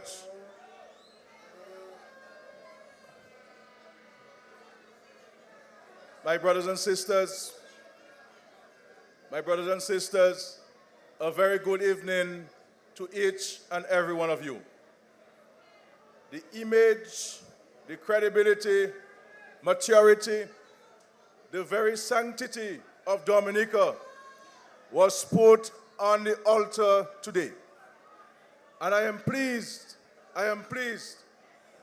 much. My brothers and sisters, a very good evening to each and every one of you. The image, the credibility, maturity, the very sanctity of Dominica was put on the altar today. And I am pleased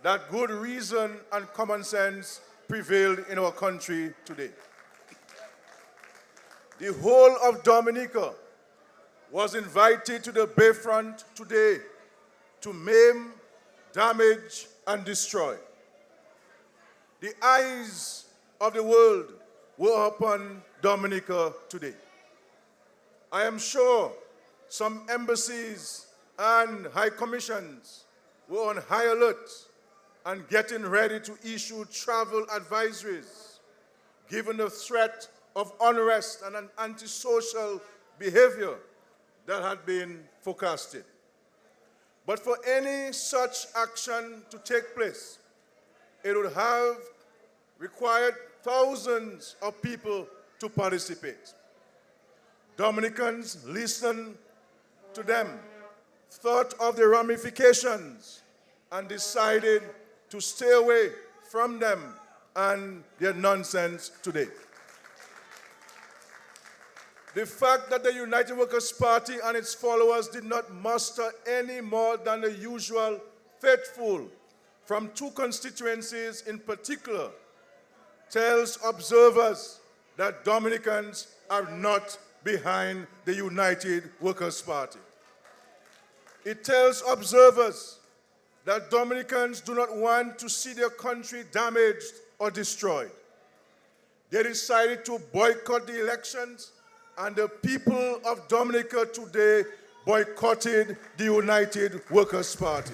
that good reason and common sense prevailed in our country today. The whole of Dominica was invited to the bayfront today to maim, damage, and destroy. The eyes of the world were upon Dominica today. I am sure some embassies and high commissions were on high alert and getting ready to issue travel advisories, given the threat of unrest and an antisocial behavior that had been forecasted. But for any such action to take place, it would have required thousands of people to participate. Dominicans listened to them, thought of the ramifications, and decided to stay away from them and their nonsense today. The fact that the United Workers' Party and its followers did not muster any more than the usual faithful from two constituencies in particular tells observers that Dominicans are not behind the United Workers' Party. It tells observers that Dominicans do not want to see their country damaged or destroyed. They decided to boycott the elections, and the people of Dominica today boycotted the United Workers' Party.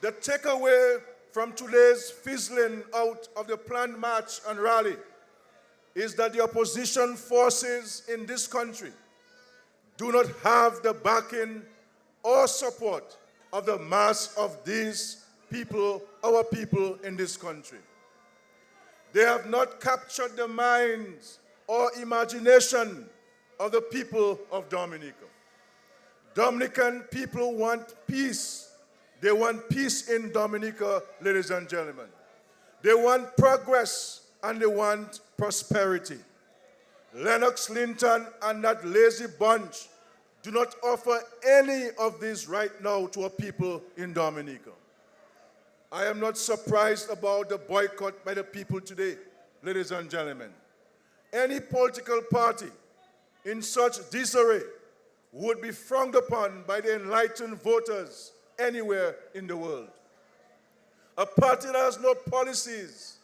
The takeaway from today's fizzling out of the planned march and rally is that the opposition forces in this country do not have the backing or support of the mass of these people, our people in this country. They have not captured the minds or imagination of the people of Dominica. Dominican people want peace. They want peace in Dominica, ladies and gentlemen. They want progress and they want prosperity. Lennox Linton and that lazy bunch do not offer any of this right now to our people in Dominica. I am not surprised about the boycott by the people today, ladies and gentlemen. Any political party in such disarray would be frowned upon by the enlightened voters anywhere in the world. A party that has no policies,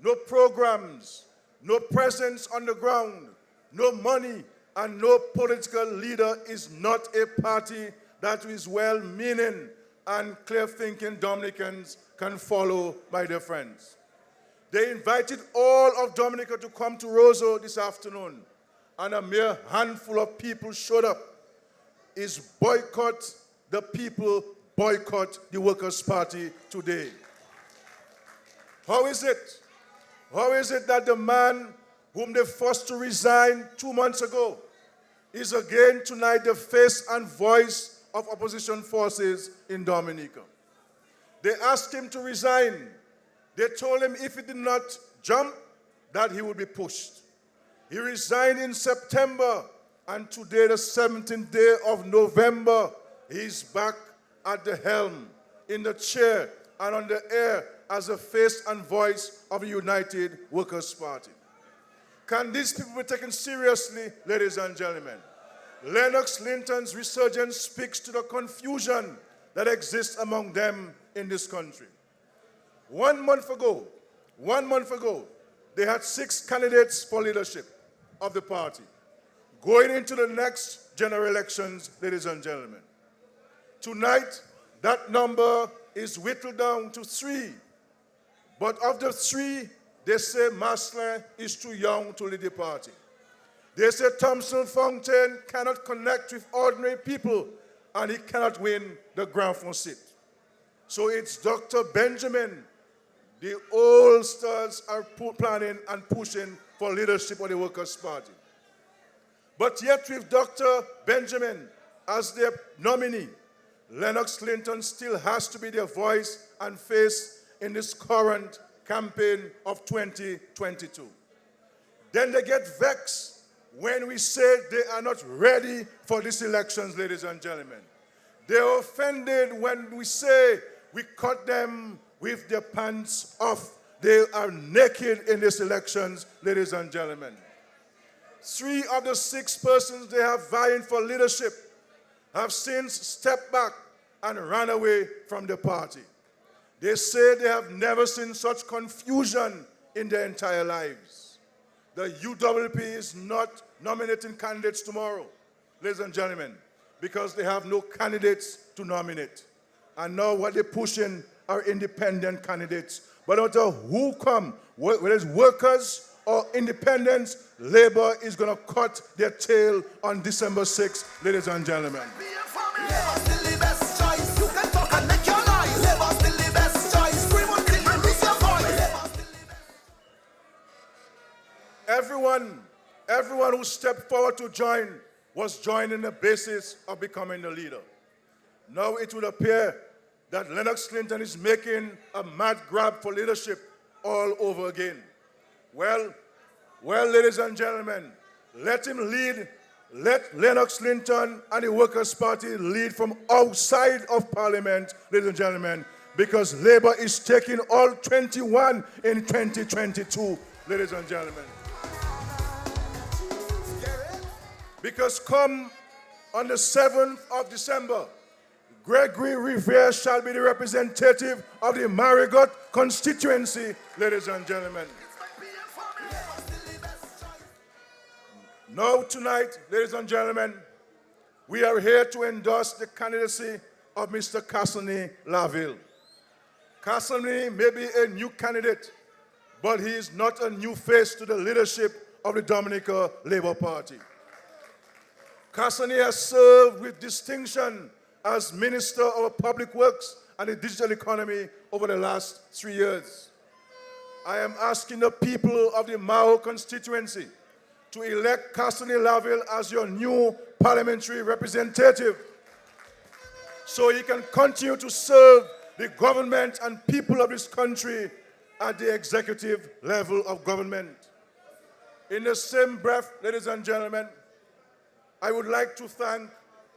no programs, no presence on the ground, no money, and no political leader is not a party that is well-meaning and clear-thinking Dominicans can follow, my dear friends. They invited all of Dominica to come to Roseau this afternoon, and a mere handful of people showed up. Is boycott the people, boycott the Workers' Party today. How is it? How is it that the man whom they forced to resign 2 months ago is again tonight the face and voice of opposition forces in Dominica? They asked him to resign. They told him if he did not jump, that he would be pushed. He resigned in September, and today, the 17th day of November, he's back at the helm, in the chair, and on the air as the face and voice of the United Workers' Party. Can these people be taken seriously, ladies and gentlemen? Lennox Linton's resurgence speaks to the confusion that exists among them in this country. 1 month ago, they had 6 candidates for leadership of the party. Going into the next general elections, ladies and gentlemen. Tonight, that number is whittled down to 3. But of the 3, they say Maslin is too young to lead the party. They say Thompson Fontaine cannot connect with ordinary people and he cannot win the Grand Fond seat. So it's Dr. Benjamin. The old stars are planning and pushing for leadership of the Workers' Party. But yet with Dr. Benjamin as their nominee, Lennox Clinton still has to be their voice and face in this current campaign of 2022. Then they get vexed when we say they are not ready for these elections, ladies and gentlemen. They are offended when we say we cut them with their pants off. They are naked in these elections, ladies and gentlemen. 3 of the 6 persons they have vying for leadership have since stepped back and ran away from the party. They say they have never seen such confusion in their entire lives. The UWP is not nominating candidates tomorrow, ladies and gentlemen, because they have no candidates to nominate. And now what they're pushing are independent candidates. But no matter who come, whether it's workers or independents, Labour is going to cut their tail on December 6th, ladies and gentlemen. Everyone who stepped forward to join was joining the basis of becoming the leader. Now it would appear that Lennox Clinton is making a mad grab for leadership all over again. Well, ladies and gentlemen, let him lead. Let Lennox Clinton and the Workers' Party lead from outside of Parliament, ladies and gentlemen, because Labour is taking all 21 in 2022, ladies and gentlemen. Because come on the 7th of December, Gregory Rivera shall be the representative of the Mahaut constituency, ladies and gentlemen. Now tonight, ladies and gentlemen, we are here to endorse the candidacy of Mr. Cassanni Laville. Cassanni may be a new candidate, but he is not a new face to the leadership of the Dominica Labour Party. Cassanni has served with distinction as Minister of Public Works and the Digital Economy over the last 3 years. I am asking the people of the Mahaut constituency to elect Cassanni Laville as your new parliamentary representative so he can continue to serve the government and people of this country at the executive level of government. In the same breath, ladies and gentlemen, I would like to thank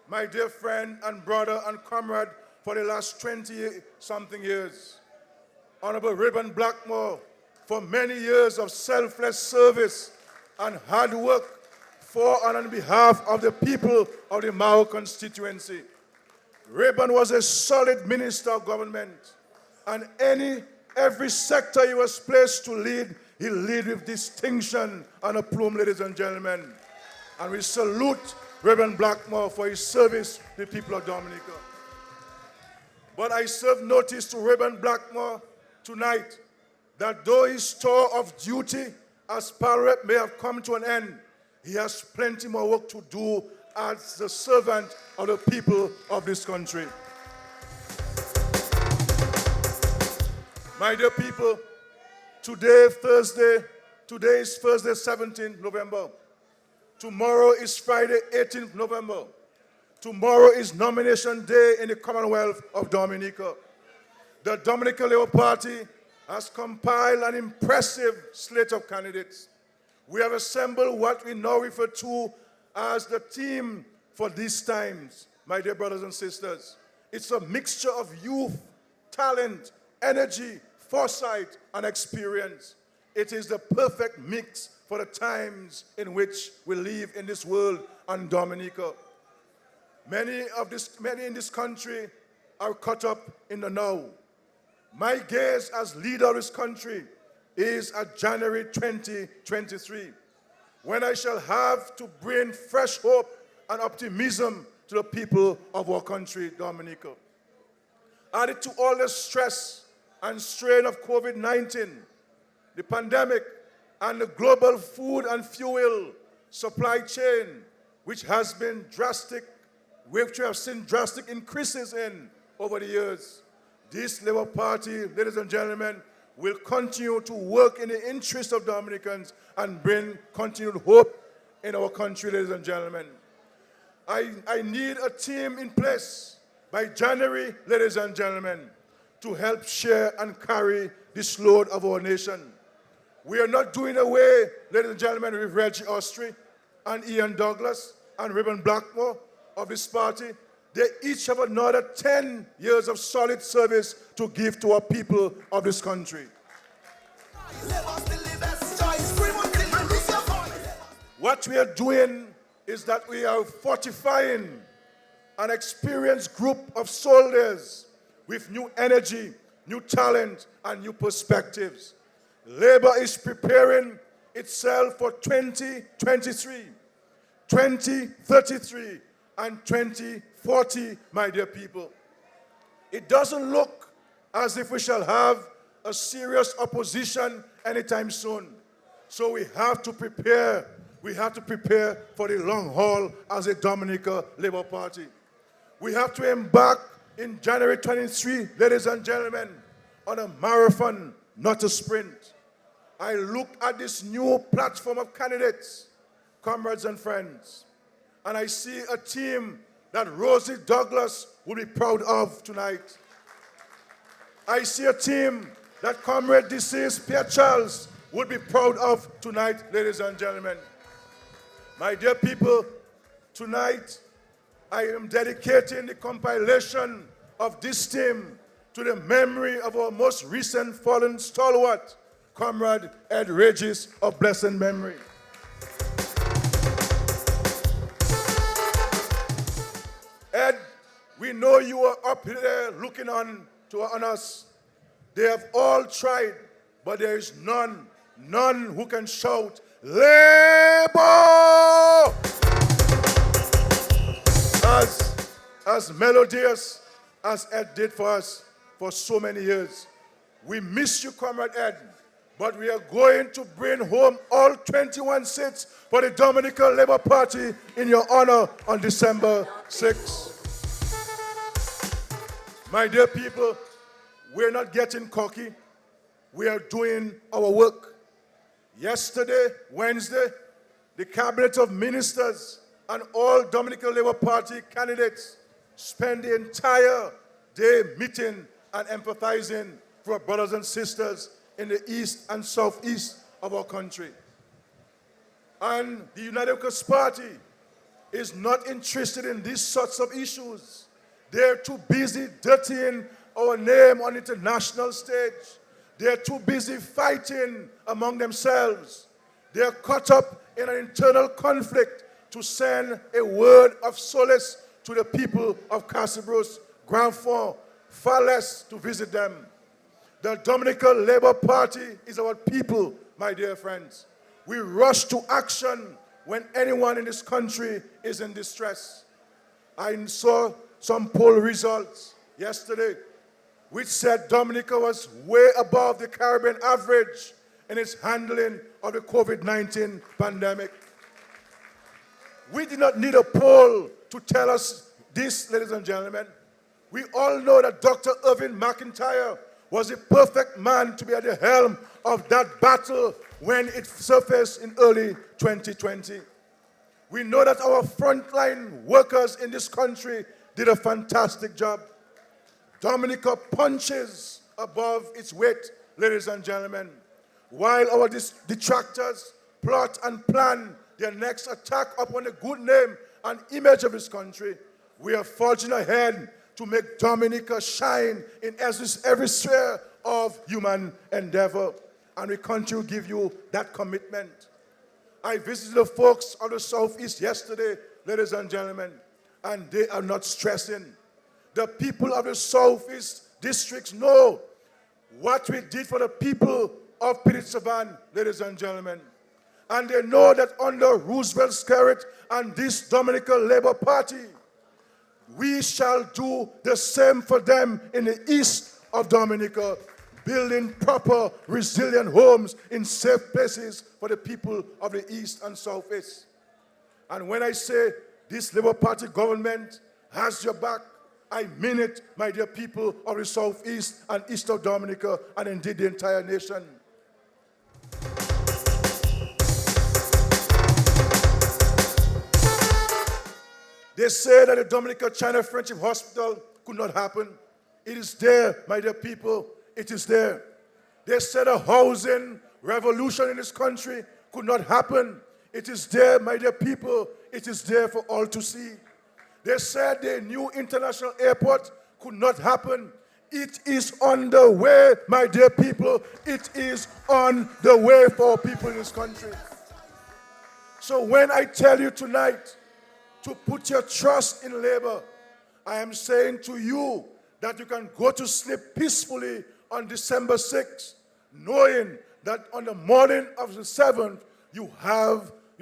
my dear friend and brother and comrade for the last 20-something years, Honorable Reuben Blackmore, for many years of selfless service and hard work for and on behalf of the people of the Mahaut constituency. Reuben was a solid minister of government, and every sector he was placed to lead, he led with distinction and aplomb, ladies and gentlemen. And we salute Reverend Blackmore for his service to the people of Dominica. But I serve notice to Reverend Blackmore tonight that though his tour of duty as Parliament may have come to an end, he has plenty more work to do as the servant of the people of this country. My dear people, today is Thursday, 17th November. Tomorrow is Friday, 18th November. Tomorrow is nomination day in the Commonwealth of Dominica. The Dominica Labour Party has compiled an impressive slate of candidates. We have assembled what we now refer to as the team for these times, my dear brothers and sisters. It's a mixture of youth, talent, energy, foresight, and experience. It is the perfect mix for the times in which we live in this world and Dominica. Many in this country are caught up in the now. My gaze as leader of this country is at January 2023, when I shall have to bring fresh hope and optimism to the people of our country, Dominica. Added to all the stress and strain of COVID-19, the pandemic, and the global food and fuel supply chain, which has been drastic which we have seen drastic increases in over the years. This Labour Party, ladies and gentlemen, will continue to work in the interest of Dominicans and bring continued hope in our country, ladies and gentlemen. I need a team in place by January, ladies and gentlemen, to help share and carry this load of our nation. We are not doing away, ladies and gentlemen, with Reggie Austrie and Ian Douglas and Reuben Blackmore of this party. They each have another 10 years of solid service to give to our people of this country. What we are doing is that we are fortifying an experienced group of soldiers with new energy, new talent, and new perspectives. Labour is preparing itself for 2023, 2033, and 2040, my dear people. It doesn't look as if we shall have a serious opposition anytime soon. So we have to prepare. We have to prepare for the long haul as a Dominica Labour Party. We have to embark in January 23, ladies and gentlemen, on a marathon, not a sprint. I look at this new platform of candidates, comrades and friends, and I see a team that Rosie Douglas will be proud of tonight. I see a team that Comrade deceased Pierre Charles will be proud of tonight, ladies and gentlemen. My dear people, tonight I am dedicating the compilation of this team to the memory of our most recent fallen stalwart, Comrade Ed Regis of blessed memory. Ed, we know you are up there looking on us. They have all tried, but there is none who can shout, Labour! As melodious as Ed did for us for so many years. We miss you, Comrade Ed, but we are going to bring home all 21 seats for the Dominica Labour Party in your honor on December 6th. My dear people, we're not getting cocky. We are doing our work. Yesterday, Wednesday, the Cabinet of Ministers and all Dominica Labour Party candidates spent the entire day meeting and empathizing for our brothers and sisters in the east and southeast of our country. And the United Workers' Party is not interested in these sorts of issues. They're too busy dirtying our name on international stage. They're too busy fighting among themselves. They're caught up in an internal conflict to send a word of solace to the people of Casabros, Grand Fond, far less to visit them. The Dominica Labour Party is our people, my dear friends. We rush to action when anyone in this country is in distress. I saw some poll results yesterday which said Dominica was way above the Caribbean average in its handling of the COVID-19 pandemic. We did not need a poll to tell us this, ladies and gentlemen. We all know that Dr. Irving McIntyre was the perfect man to be at the helm of that battle when it surfaced in early 2020. We know that our frontline workers in this country did a fantastic job. Dominica punches above its weight, ladies and gentlemen. While our detractors plot and plan their next attack upon the good name and image of this country, we are forging ahead to make Dominica shine in every sphere of human endeavor. And we continue to give you that commitment. I visited the folks of the Southeast yesterday, ladies and gentlemen, and they are not stressing. The people of the Southeast districts know what we did for the people of Pirit-Savan, ladies and gentlemen. And they know that under Roosevelt Skerrit and this Dominica Labour Party, we shall do the same for them in the east of Dominica, building proper, resilient homes in safe places for the people of the east and southeast. And when I say this Labour Party government has your back. I mean it, my dear people of the Southeast and East of Dominica, and indeed the entire nation. They say that the Dominica-China Friendship Hospital could not happen. It is there, my dear people. It is there. They said a housing revolution in this country could not happen. It is there, my dear people. It is there for all to see. They said the new international airport could not happen. It is on the way, my dear people. It is on the way for people in this country. So when I tell you tonight to put your trust in labor, I am saying to you that you can go to sleep peacefully on December 6th, knowing that on the morning of the 7th, you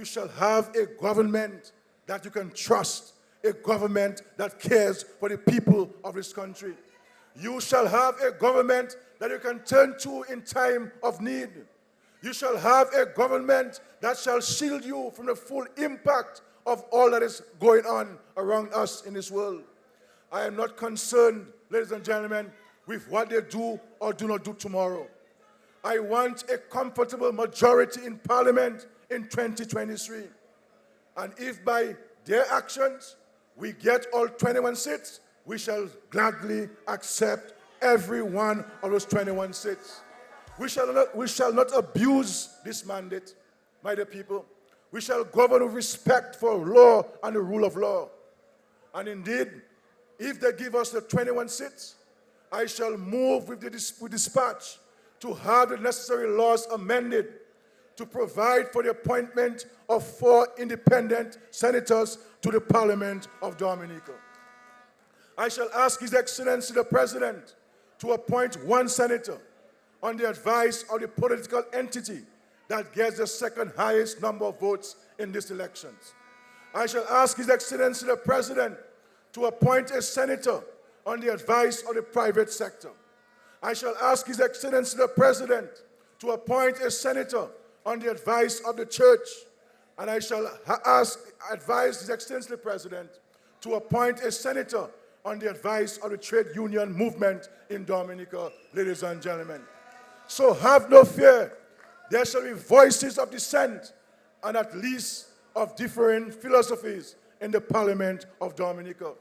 shall have a government that you can trust, a government that cares for the people of this country. You shall have a government that you can turn to in time of need. You shall have a government that shall shield you from the full impact of all that is going on around us in this world. I am not concerned, ladies and gentlemen, with what they do or do not do tomorrow. I want a comfortable majority in Parliament in 2023. And if by their actions we get all 21 seats, we shall gladly accept every one of those 21 seats. We shall not abuse this mandate, my dear people. We shall govern with respect for law and the rule of law. And indeed, if they give us the 21 seats, I shall move with dispatch to have the necessary laws amended to provide for the appointment of 4 independent senators to the Parliament of Dominica. I shall ask His Excellency the President to appoint 1 senator on the advice of the political entity that gets the second highest number of votes in these elections. I shall ask His Excellency the President to appoint a senator on the advice of the private sector. I shall ask His Excellency the President to appoint a senator on the advice of the church. And I shall advise His Excellency the President to appoint a senator on the advice of the trade union movement in Dominica, ladies and gentlemen. So have no fear. There shall be voices of dissent and at least of differing philosophies in the Parliament of Dominica.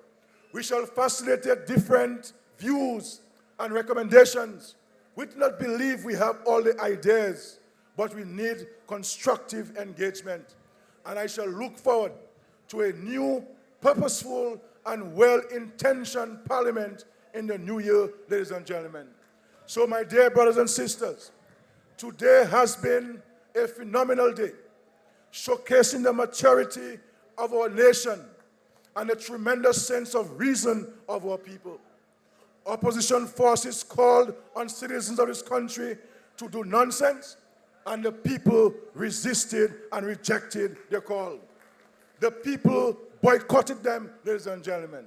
We shall facilitate different views and recommendations. We do not believe we have all the ideas, but we need constructive engagement. And I shall look forward to a new, purposeful, and well-intentioned Parliament in the new year, ladies and gentlemen. So, my dear brothers and sisters, today has been a phenomenal day, showcasing the maturity of our nation and the tremendous sense of reason of our people. Opposition forces called on citizens of this country to do nonsense, and the people resisted and rejected their call. The people boycotted them, ladies and gentlemen.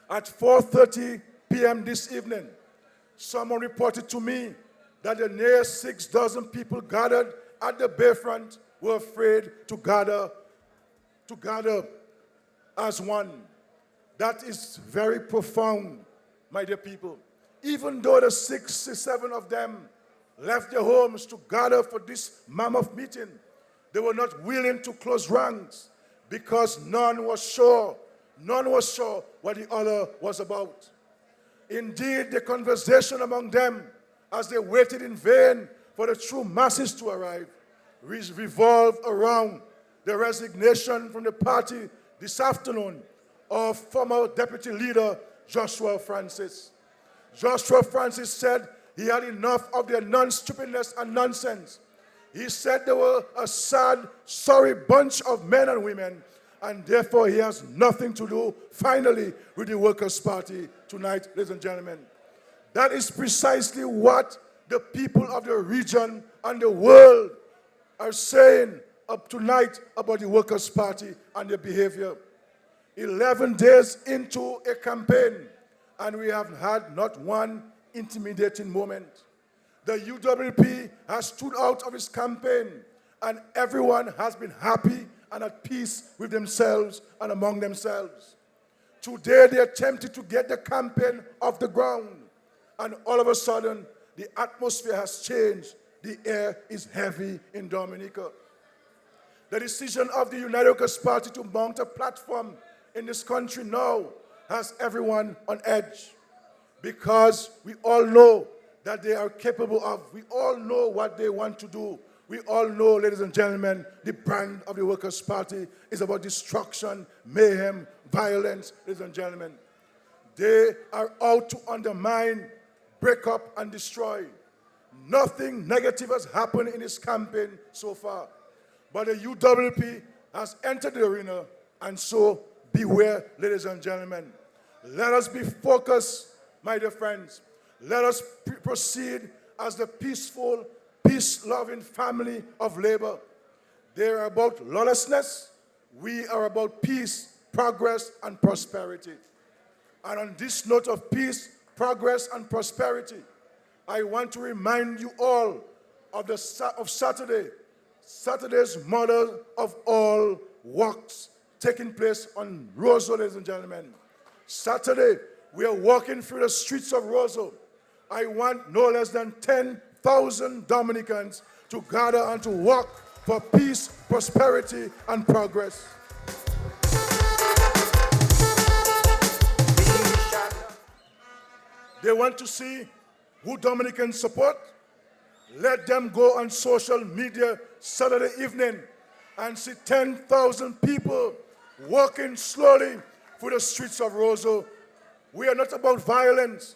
At 4:30 p.m. this evening, someone reported to me that the near 6 dozen people gathered at the Bayfront were afraid to gather as one. That is very profound, my dear people. Even though the 67 of them left their homes to gather for this mammoth meeting, they were not willing to close ranks because none was sure what the other was about. Indeed, the conversation among them, as they waited in vain for the true masses to arrive, revolved around the resignation from the party this afternoon of former Deputy Leader Joshua Francis. Joshua Francis said he had enough of their non-stupidness and nonsense. He said they were a sad, sorry bunch of men and women, and therefore he has nothing to do, finally, with the Workers' Party tonight, ladies and gentlemen. That is precisely what the people of the region and the world are saying up tonight about the Workers' Party and their behavior. 11 days into a campaign, and we have had not one intimidating moment. The UWP has stood out of its campaign, and everyone has been happy and at peace with themselves and among themselves. Today they attempted to get the campaign off the ground. And all of a sudden, the atmosphere has changed. The air is heavy in Dominica. The decision of the United Workers' Party to mount a platform in this country now has everyone on edge, because we all know that they are capable of. We all know what they want to do. We all know, ladies and gentlemen, the brand of the Workers' Party is about destruction, mayhem, violence, ladies and gentlemen. They are out to undermine, break up, and destroy. Nothing negative has happened in this campaign so far. But the UWP has entered the arena, and so beware, ladies and gentlemen. Let us be focused, my dear friends. Let us proceed as the peaceful, peace-loving family of labor. They are about lawlessness. We are about peace, progress, and prosperity. And on this note of peace, progress, and prosperity, I want to remind you all of Saturday's mother of all walks taking place on Roosevelt, ladies and gentlemen. Saturday, we are walking through the streets of Roosevelt. I want no less than 10,000 Dominicans to gather and to walk for peace, prosperity, and progress. They want to see who Dominicans support. Let them go on social media Saturday evening and see 10,000 people walking slowly through the streets of Roosevelt. We are not about violence.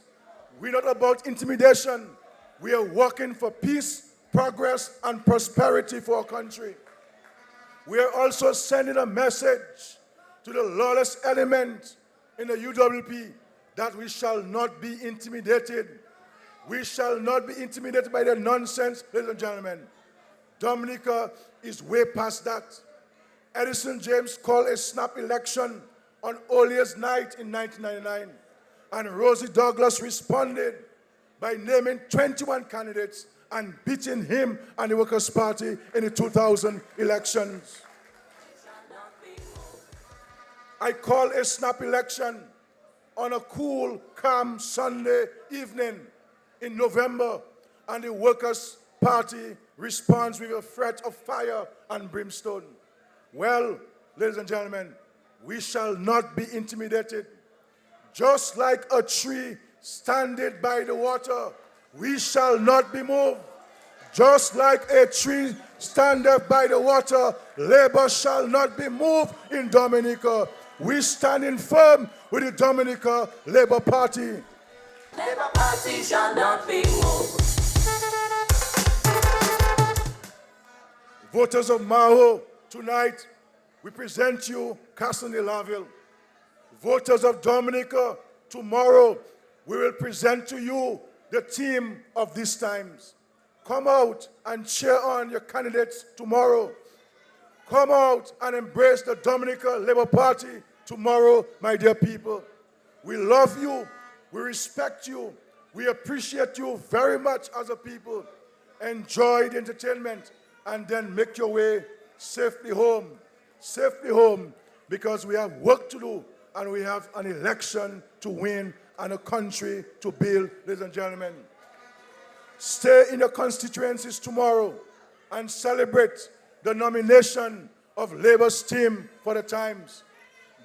We're not about intimidation. We are working for peace, progress, and prosperity for our country. We are also sending a message to the lawless element in the UWP that we shall not be intimidated. We shall not be intimidated by the nonsense, ladies and gentlemen. Dominica is way past that. Edison James called a snap election on Olia's night in 1999. And Rosie Douglas responded by naming 21 candidates and beating him and the Workers' Party in the 2000 elections. I call a snap election on a cool, calm Sunday evening in November, and the Workers' Party responds with a threat of fire and brimstone. Well, ladies and gentlemen, we shall not be intimidated. Just like a tree standing by the water, we shall not be moved. Just like a tree standeth by the water, labor shall not be moved in Dominica. We standing firm with the Dominica Labour Party. Labour Party shall not be moved. Voters of Mahaut, tonight we present you Cassanni Laville. Voters of Dominica, tomorrow we will present to you the theme of these times. Come out and cheer on your candidates tomorrow. Come out and embrace the Dominica Labour Party tomorrow, my dear people. We love you. We respect you. We appreciate you very much as a people. Enjoy the entertainment and then make your way safely home. Safely home, because we have work to do and we have an election to win and a country to build, ladies and gentlemen. Stay in your constituencies tomorrow and celebrate the nomination of Labour's team for the Times.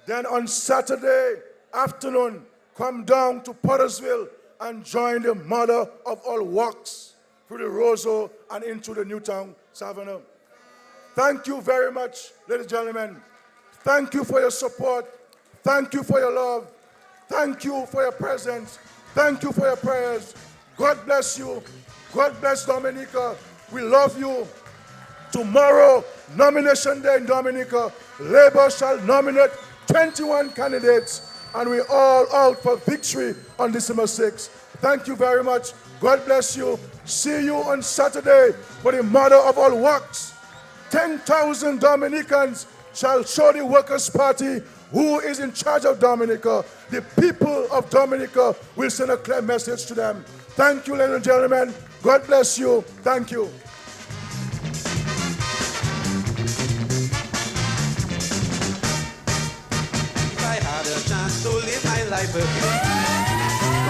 Then on Saturday afternoon, come down to Pottersville and join the mother of all walks through the Roseau and into the Newtown Savannah. Thank you very much, ladies and gentlemen. Thank you for your support. Thank you for your love. Thank you for your presence. Thank you for your prayers. God bless you. God bless Dominica. We love you. Tomorrow, nomination day in Dominica, Labour shall nominate 21 candidates, and we're all out for victory on December 6th. Thank you very much. God bless you. See you on Saturday for the mother of all works. 10,000 Dominicans shall show the Workers' Party who is in charge of Dominica. The people of Dominica will send a clear message to them. Thank you, ladies and gentlemen. God bless you. Thank you. If I had a chance to life again.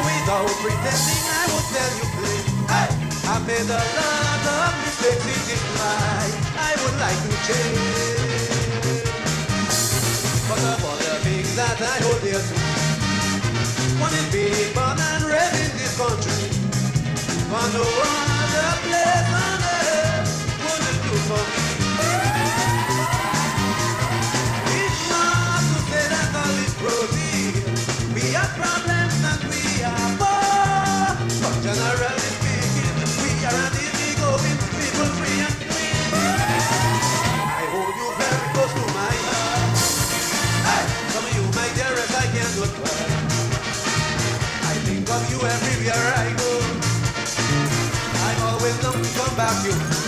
Without pretending, I would tell you plain. Hey! I've made a lot of mistakes in this life. I would like to change. But of all the things that I hold dear to, one is being born and raised in this country. For no other place on earth would it do for me. It's not to say that all is rosy. We have problems and we are poor. But generally speaking, we are an easy-going people, free and clean. I hold you very close to my heart. Hey, some of you, my dearest, I cannot cry. I think of you everywhere I go. I always long to come back to you.